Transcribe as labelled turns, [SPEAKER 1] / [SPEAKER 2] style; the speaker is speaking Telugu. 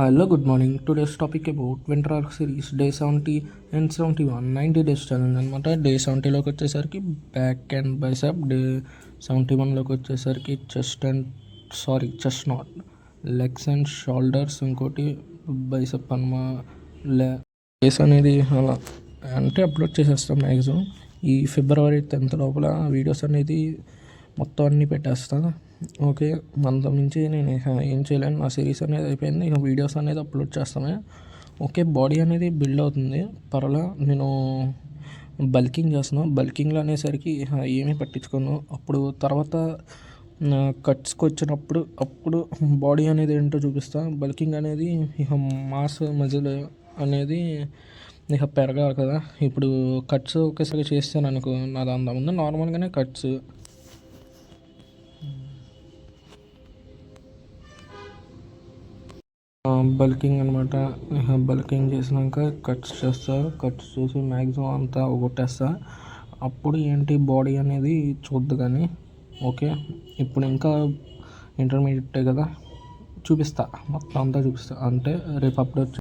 [SPEAKER 1] Hello, good morning. Today's topic about Winter Arc series day 70 and 71 90 days challenge అనమాట. డే 70లోకి వచ్చేసరికి బ్యాక్ అండ్ బైసెప్, డే 71లోకి వచ్చేసరికి chest not, legs and shoulders, ఇంకోటి బైసెప్ అనమా. డేస్ అనేది అలా అంటే అప్లోడ్ చేసేస్తాం మ్యాక్సిమం. ఈ ఫిబ్రవరి 10th లోపల వీడియోస్ అనేది మొత్తం అన్నీ పెట్టేస్తాను. ఓకే, అంతకు మించి నేను ఏం చేయలేను. నా సిరీస్ అనేది అయిపోయింది, ఇక వీడియోస్ అనేది అప్లోడ్ చేస్తామే. ఓకే, బాడీ అనేది బిల్డ్ అవుతుంది, పర్వాలా. నేను బల్కింగ్ చేస్తున్నాను. బల్కింగ్లో అనేసరికి ఏమీ పట్టించుకోను. అప్పుడు తర్వాత కట్స్కి వచ్చినప్పుడు అప్పుడు బాడీ అనేది ఏంటో చూపిస్తాను. బల్కింగ్ అనేది ఇక మాస్ మజిల్ అనేది ఇక పెరగాలి కదా. ఇప్పుడు కట్స్ ఒకేసారి చేస్తాను అనుకో, నాది అంతకుముందు నార్మల్గానే కట్స్. బల్కింగ్ అనమాట. బల్కింగ్ చేసినాక కట్స్ చేస్తారు. కట్స్ చేసి మ్యాక్సిమం అంతా కొట్టేస్తా. అప్పుడు ఏంటి బాడీ అనేది చూద్దు కానీ. ఓకే, ఇప్పుడు ఇంకా ఇంటర్మీడియట్ కదా, చూపిస్తా, మొత్తం అంతా చూపిస్తా. అంటే రేపు అప్లోడ్